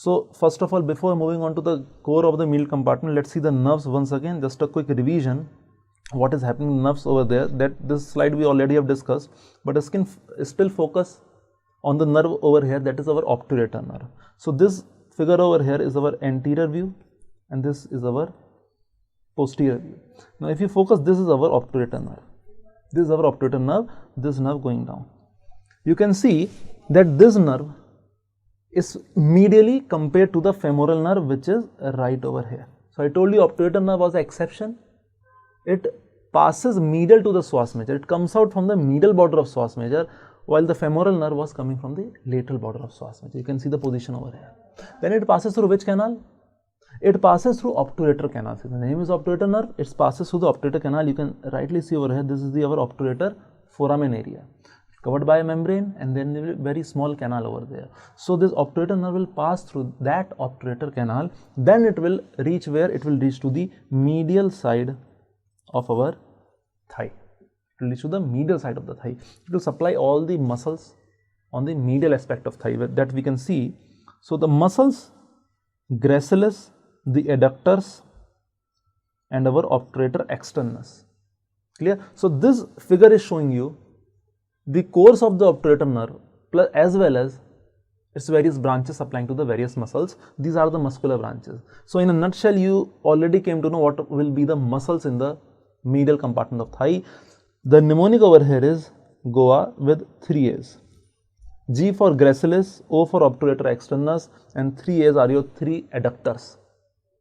So first of all, before moving on to the core of the medial compartment, let's see the nerves once again. Just a quick revision. What is happening in nerves over there? That this slide we already have discussed, but still focus on the nerve over here. That is our obturator nerve. So this figure over here is our anterior view, and this is our posterior view. Now, if you focus, this is our obturator nerve. This is our obturator nerve. This nerve going down. You can see that this nerve is medially compared to the femoral nerve, which is right over here. So I told you obturator nerve was an exception. It passes medial to the psoas major. It comes out from the medial border of psoas major, while the femoral nerve was coming from the lateral border of psoas major. You can see the position over here. Then it passes through which canal? It passes through obturator canal. So the name is obturator nerve. It passes through the obturator canal. You can rightly see over here. This is our obturator foramen area, covered by a membrane, and then a very small canal over there. So this obturator nerve will pass through that obturator canal. Then it will reach where? It will reach to the medial side of our thigh. It will reach to the medial side of the thigh. It will supply all the muscles on the medial aspect of thigh that we can see. So the muscles, gracilis, the adductors, and our obturator externus. Clear? So this figure is showing you the course of the obturator nerve plus as well as its various branches supplying to the various muscles. These are the muscular branches. So in a nutshell, you already came to know what will be the muscles in the medial compartment of thigh. The mnemonic over here is GOA with 3 A's. G for gracilis, O for obturator externus, and 3 A's are your 3 adductors,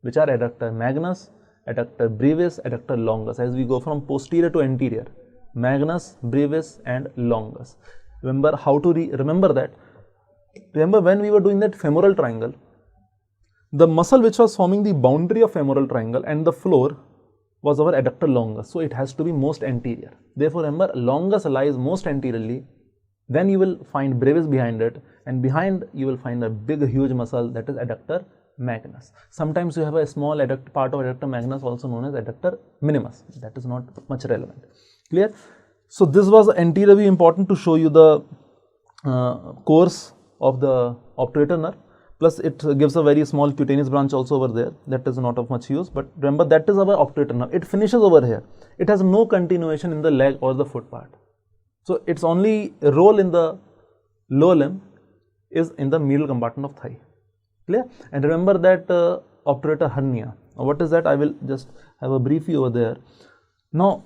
which are adductor magnus, adductor brevis, adductor longus, as we go from posterior to anterior. Magnus, brevis, and longus. Remember how to remember that. Remember when we were doing that femoral triangle, the muscle which was forming the boundary of femoral triangle and the floor was our adductor longus. So it has to be most anterior. Therefore, remember, longus lies most anteriorly. Then you will find brevis behind it, and behind you will find a big huge muscle, that is adductor magnus. Sometimes you have a small part of adductor magnus also known as adductor minimus. That is not much relevant. Clear? So this was anterior view, important to show you the course of the obturator nerve. Plus it gives a very small cutaneous branch also over there. That is not of much use, but remember that is our obturator nerve. It finishes over here. It has no continuation in the leg or the foot part. So its only role in the lower limb is in the medial compartment of thigh. Clear? And remember that obturator hernia. What is that? I will just have a brief view over there. Now,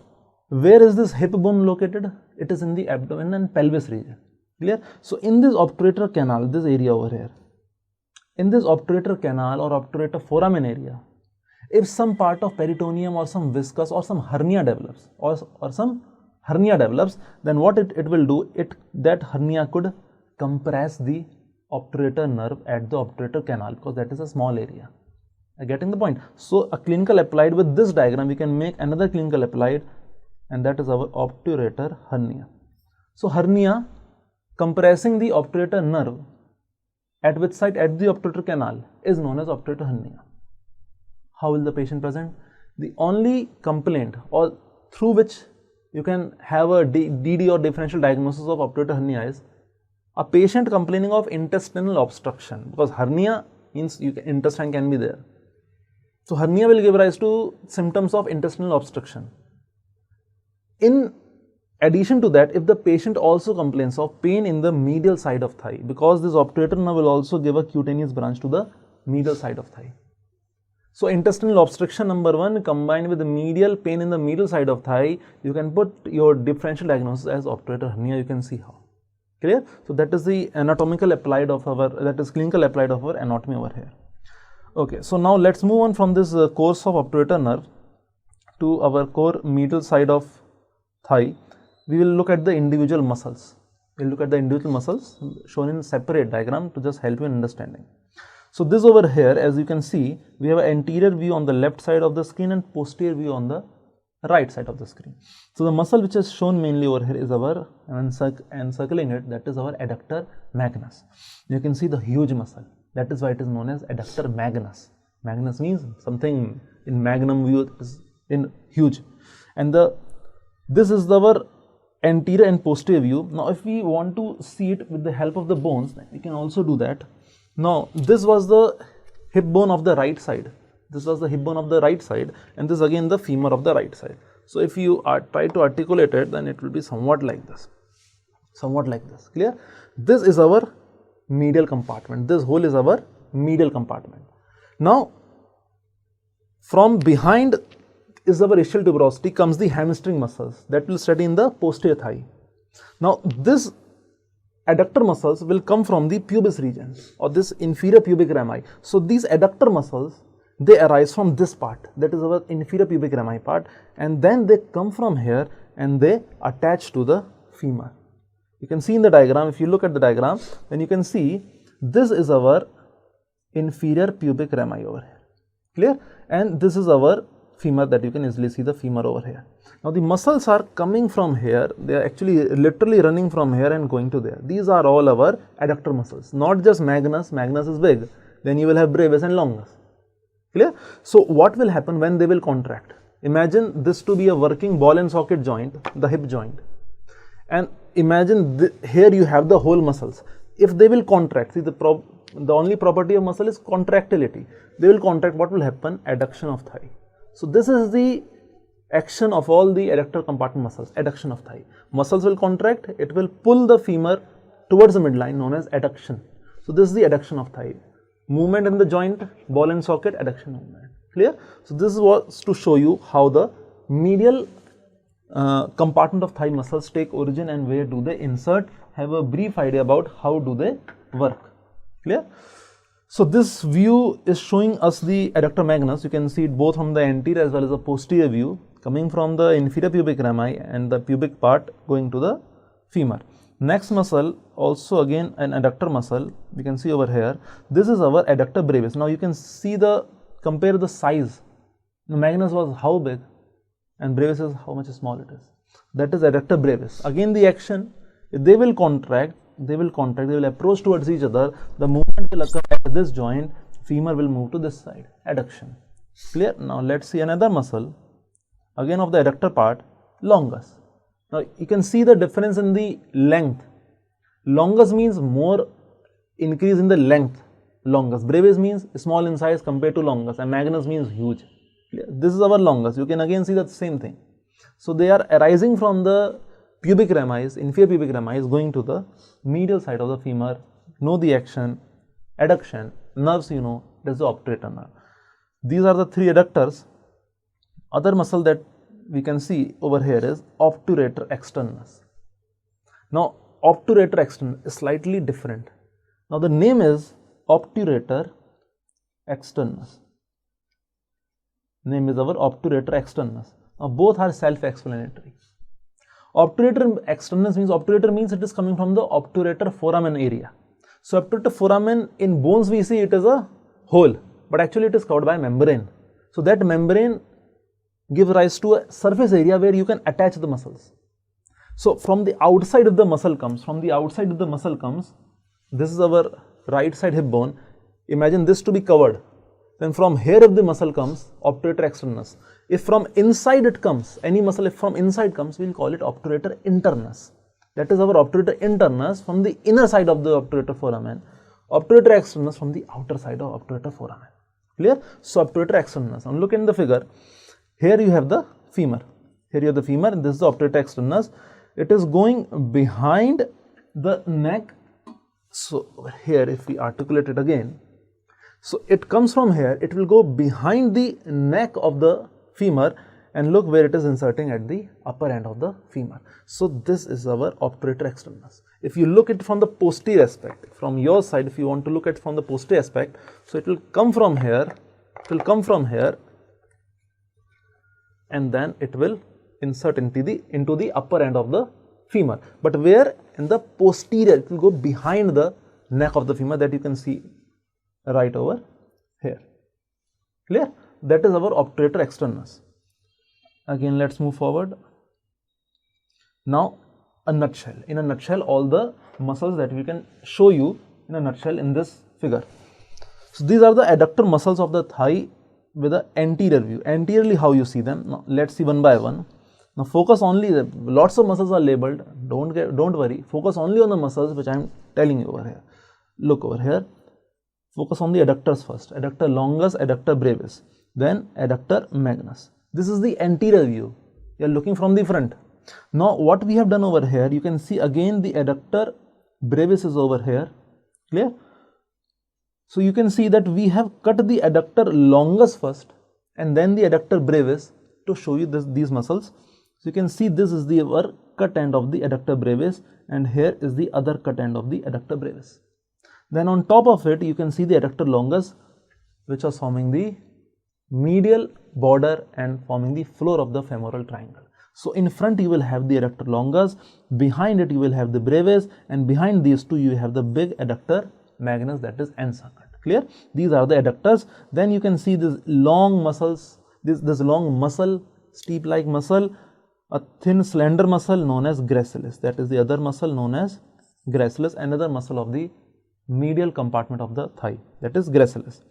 where is this hip bone located? It is in the abdomen and pelvis region. Clear? So in this obturator canal, this area over here, in this obturator canal or obturator foramen area, if some part of peritoneum or some viscus or some hernia develops then what it will do, that hernia could compress the obturator nerve at the obturator canal, because that is a small area. Are you getting the point? So a clinical applied with this diagram, we can make another clinical applied, and that is our obturator hernia. So hernia compressing the obturator nerve at which site? At the obturator canal is known as obturator hernia. How will the patient present? The only complaint or through which you can have a DD or differential diagnosis of obturator hernia is a patient complaining of intestinal obstruction, because hernia means intestine can be there. So hernia will give rise to symptoms of intestinal obstruction. In addition to that, if the patient also complains of pain in the medial side of thigh, because this obturator nerve will also give a cutaneous branch to the medial side of thigh. So intestinal obstruction number 1 combined with the medial pain in the medial side of thigh, you can put your differential diagnosis as obturator hernia. You can see how. Clear? So that is the anatomical applied of our, that is clinical applied of our anatomy over here. Okay, so now let's move on from this course of obturator nerve to our core medial side of thigh. We will look at the individual muscles. We will look at the individual muscles shown in separate diagram to just help you in understanding. So this over here, as you can see, we have an anterior view on the left side of the screen and posterior view on the right side of the screen. So the muscle which is shown mainly over here is our, encircling it, that is our adductor magnus. You can see the huge muscle. That is why it is known as adductor magnus. Magnus means something in magnum view is in huge. And this is our anterior and posterior view. Now if we want to see it with the help of the bones, we can also do that. Now this was the hip bone of the right side. This was the hip bone of the right side, and this again the femur of the right side. So if you try to articulate it, then it will be somewhat like this. Somewhat like this. Clear? This is our medial compartment. This hole is our medial compartment. Now from behind is our ischial tuberosity comes the hamstring muscles that will study in the posterior thigh. Now this adductor muscles will come from the pubis region or this inferior pubic rami. So these adductor muscles, they arise from this part, that is our inferior pubic rami part, and then they come from here and they attach to the femur. You can see in the diagram, if you look at the diagram, then you can see this is our inferior pubic rami over here. Clear? And this is our femur, that you can easily see the femur over here. Now the muscles are coming from here, they are actually literally running from here and going to there. These are all our adductor muscles, not just magnus. Magnus is big, then you will have brevis and longus. Clear? So what will happen when they will contract? Imagine this to be a working ball and socket joint, the hip joint, and imagine here you have the whole muscles. If they will contract, see the only property of muscle is contractility. They will contract, what will happen? Adduction of thigh. So this is the action of all the adductor compartment muscles, adduction of thigh. Muscles will contract, it will pull the femur towards the midline, known as adduction. So this is the adduction of thigh. Movement in the joint, ball and socket, adduction movement. Clear? So this was to show you how the medial compartment of thigh muscles take origin and where do they insert. Have a brief idea about how do they work. Clear? So this view is showing us the adductor magnus. You can see it both from the anterior as well as the posterior view, coming from the inferior pubic rami and the pubic part going to the femur. Next muscle, also again an adductor muscle, you can see over here. This is our adductor brevis. Now you can see compare the size. The magnus was how big and brevis is how much small it is. That is adductor brevis. Again the action, they will contract, they will approach towards each other. The movement will occur at this joint, femur will move to this side, adduction. Clear? Now let's see another muscle, again of the adductor part, longus. Now you can see the difference in the length. Longus means more increase in the length. Longus. Brevis means small in size compared to longus, and magnus means huge. This is our longus. You can again see the same thing. So they are arising from the pubic ramis, inferior pubic ramis, going to the medial side of the femur. Know the action, adduction, nerves, you know, that is the obturator nerve. These are the three adductors. Other muscle that we can see over here is obturator externus. Now obturator externus is slightly different. Now the name is obturator externus. Name is our obturator externus. Now both are self-explanatory. Obturator externus means, obturator means it is coming from the obturator foramen area. So obturator foramen, in bones we see it is a hole, but actually it is covered by membrane. So that membrane gives rise to a surface area where you can attach the muscles. So from the outside of the muscle comes, this is our right side hip bone. Imagine this to be covered. Then from here if the muscle comes, obturator externus. If from inside it comes, any muscle if from inside comes, we will call it obturator internus. That is our obturator internus from the inner side of the obturator foramen. Obturator externus from the outer side of obturator foramen. Clear? So obturator externus. Now look in the figure. Here you have the femur. Here you have the femur, and this is the obturator externus. It is going behind the neck. So here if we articulate it again, so it comes from here, it will go behind the neck of the femur, and look where it is inserting at the upper end of the femur. So this is our obturator externus. If you look at it from the posterior aspect, from your side, if you want to look at it from the posterior aspect, so it will come from here, and then it will insert into the upper end of the femur. But where? In the posterior, it will go behind the neck of the femur, that you can see right over here. Clear? That is our obturator externus. Again, let's move forward. Now, in a nutshell, all the muscles that we can show you in a nutshell in this figure. So these are the adductor muscles of the thigh with the anterior view. Anteriorly, how you see them? Now let's see one by one. Now focus only, lots of muscles are labeled, don't worry, focus only on the muscles which I am telling you over here. Look over here. Focus on the adductors first. Adductor longus, adductor brevis, then adductor magnus. This is the anterior view. You are looking from the front. Now what we have done over here, you can see again the adductor brevis is over here. Clear? So you can see that we have cut the adductor longus first and then the adductor brevis to show you these muscles. So you can see this is the our cut end of the adductor brevis and here is the other cut end of the adductor brevis. Then on top of it you can see the adductor longus, which is forming the medial border and forming the floor of the femoral triangle. So in front you will have the adductor longus, behind it you will have the brevis, and behind these two you have the big adductor magnus, that is encircled. Clear? These are the adductors. Then you can see these long muscles, this long muscle, steep like muscle, a thin slender muscle known as gracilis, that is the other muscle known as gracilis, another muscle of the medial compartment of the thigh, that is gracilis.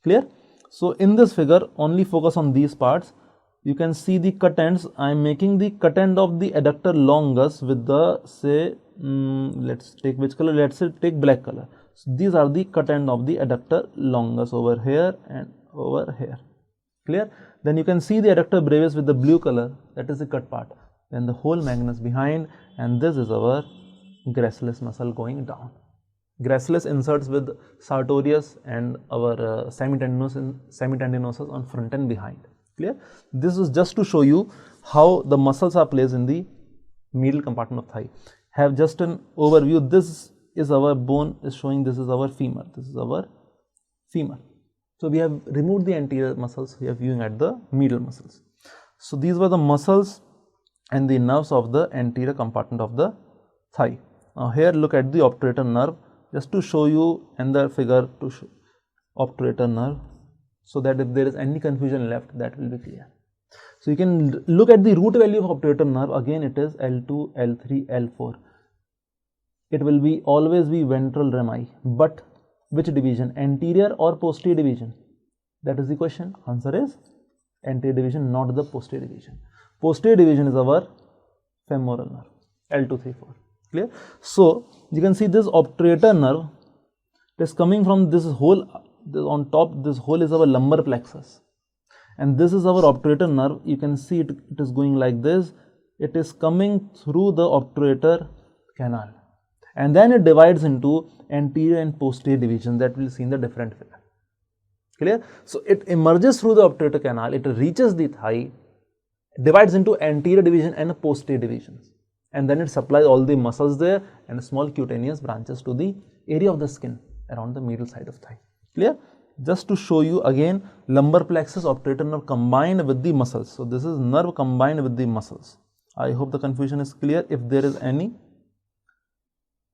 Clear? So in this figure only focus on these parts. You can see the cut ends. I am making the cut end of the adductor longus with the, say, let's take which color, let's say take black color. So these are the cut end of the adductor longus over here and over here. Clear? Then you can see the adductor brevis with the blue color, that is the cut part. Then the whole magnus behind, and this is our gracilis muscle going down. Gracilis inserts with sartorius and our semitendinosus on front and behind. Clear? This is just to show you how the muscles are placed in the medial compartment of thigh. Have just an overview. This is our bone, is showing this is our femur. This is our femur. So we have removed the anterior muscles. We are viewing at the medial muscles. So these were the muscles and the nerves of the anterior compartment of the thigh. Now here look at the obturator nerve, just to show you in the figure to show obturator nerve, so that if there is any confusion left, that will be clear. So you can look at the root value of obturator nerve. Again it is L2, L3, L4. It will be always be ventral rami, but which division, anterior or posterior division? That is the question. Answer is anterior division, not the posterior division. Posterior division is our femoral nerve, L2, 3, 4. Clear? So you can see this obturator nerve, it is coming from this hole. On top, this hole is our lumbar plexus, and this is our obturator nerve. You can see it is going like this. It is coming through the obturator canal, and then it divides into anterior and posterior division, that we will see in the different figure. Clear? So it emerges through the obturator canal, it reaches the thigh, divides into anterior division and posterior divisions, and then it supplies all the muscles there and small cutaneous branches to the area of the skin around the medial side of thigh. Clear? Just to show you again, lumbar plexus, obturator nerve combined with the muscles. So this is nerve combined with the muscles. I hope the confusion is clear, if there is any.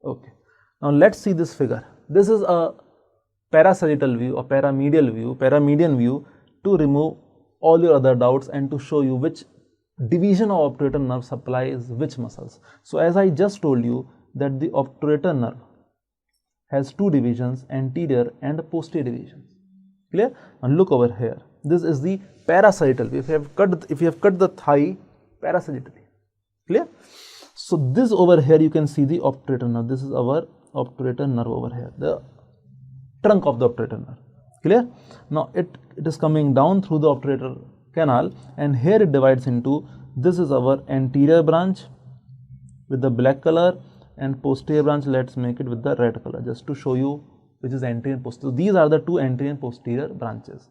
Okay. Now let's see this figure. This is a parasagittal view or paramedian view, to remove all your other doubts and to show you which division of obturator nerve supplies which muscles. So as I just told you that the obturator nerve has two divisions, anterior and posterior divisions. Clear? And look over here. This is the parasagittal view. If you have cut the thigh parasagittally. Clear? So this over here you can see the obturator nerve. This is our obturator nerve over here, the trunk of the obturator nerve. Clear? Now it is coming down through the obturator canal, and here it divides into, this is our anterior branch with the black color, and posterior branch, let's make it with the red color, just to show you which is anterior and posterior. So these are the two anterior and posterior branches.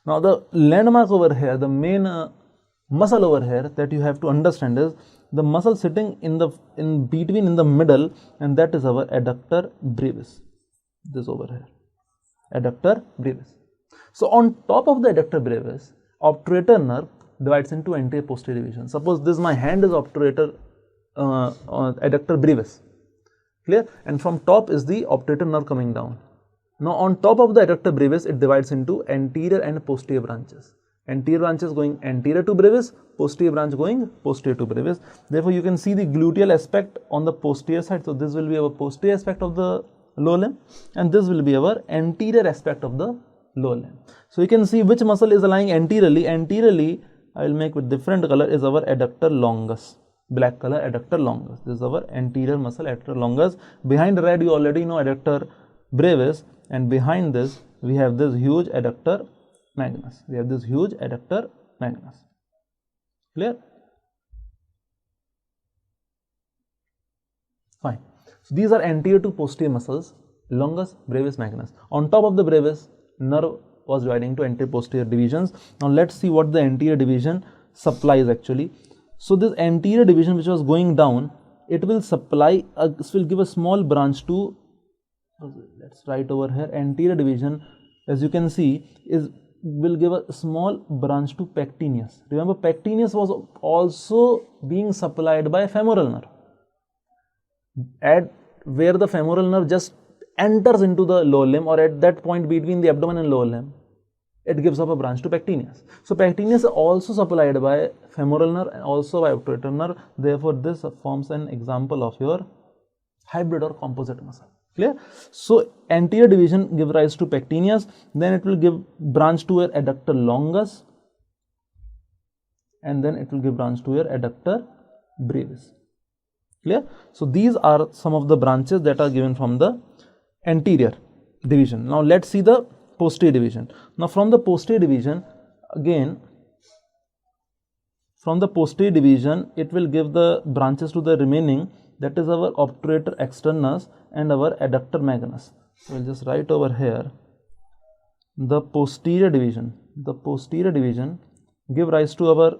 Now the landmark over here, the main muscle over here that you have to understand is the muscle sitting in the middle, and that is our adductor brevis. This over here, adductor brevis. So on top of the adductor brevis, obturator nerve divides into anterior posterior division. Suppose this my hand is obturator adductor brevis. Clear? And from top is the obturator nerve coming down. Now on top of the adductor brevis, it divides into anterior and posterior branches. Anterior branches going anterior to brevis, posterior branch going posterior to brevis. Therefore you can see the gluteal aspect on the posterior side. So this will be our posterior aspect of the lower limb, and this will be our anterior aspect of the lower limb. So you can see which muscle is lying anteriorly. Anteriorly, I will make with different color, is our adductor longus. Black color, adductor longus. This is our anterior muscle, adductor longus. Behind red, you already know adductor brevis, and behind this we have this huge adductor magnus. Clear? Fine. So these are anterior to posterior muscles, longus, brevis, magnus. On top of the brevis, nerve was dividing into anterior posterior divisions. Now let's see what the anterior division supplies actually. So this anterior division which was going down, it will supply, this will give a small branch to, let's write over here, anterior division, as you can see, will give a small branch to pectineus. Remember, pectineus was also being supplied by femoral nerve, at where the femoral nerve just enters into the lower limb, or at that point between the abdomen and lower limb, it gives up a branch to pectineus. So pectineus is also supplied by femoral nerve and also by obturator nerve. Therefore, this forms an example of your hybrid or composite muscle. Clear? So anterior division give rise to pectineus, then it will give branch to your adductor longus, and then it will give branch to your adductor brevis. Clear? So these are some of the branches that are given from the anterior division. Now let's see the posterior division. Now from the posterior division, again, from the posterior division, it will give the branches to the remaining, that is our obturator externus and our adductor magnus. So we'll just write over here the posterior division. The posterior division give rise to our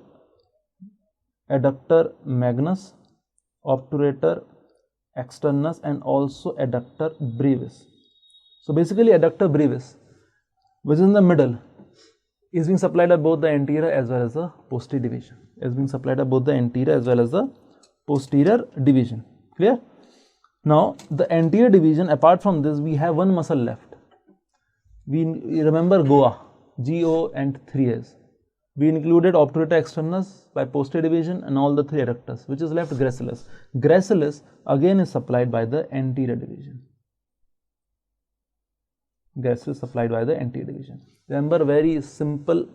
adductor magnus, obturator externus, and also adductor brevis. So basically adductor brevis, which is in the middle, is being supplied by both the anterior as well as the posterior division. Clear? Now the anterior division, apart from this, we have one muscle left. We remember GOA, G-O and 3S. We included obturator externus by posterior division and all the three adductors, which is left gracilis. Gracilis again is supplied by the anterior division. Remember, very simple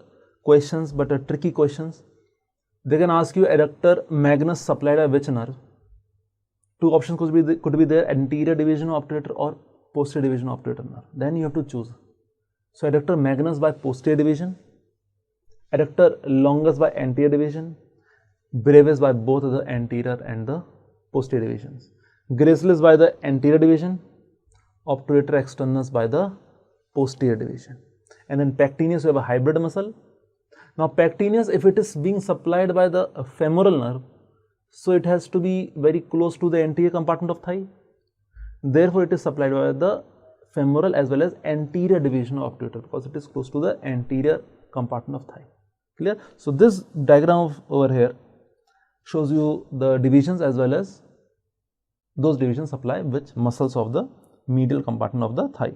questions but a tricky questions. They can ask you adductor magnus supplied by which nerve. Two options could be there, anterior division of obturator or posterior division of obturator nerve. Then you have to choose. So adductor magnus by posterior division, adductor longus by anterior division, brevis by both the anterior and the posterior divisions, gracilis by the anterior division, obturator externus by the posterior division. And then pectineus, we have a hybrid muscle. Now pectineus, if it is being supplied by the femoral nerve, so it has to be very close to the anterior compartment of thigh. Therefore, it is supplied by the femoral as well as anterior division of obturator, because it is close to the anterior compartment of thigh. Clear? So this diagram over here shows you the divisions as well as those divisions supply which muscles of the medial compartment of the thigh.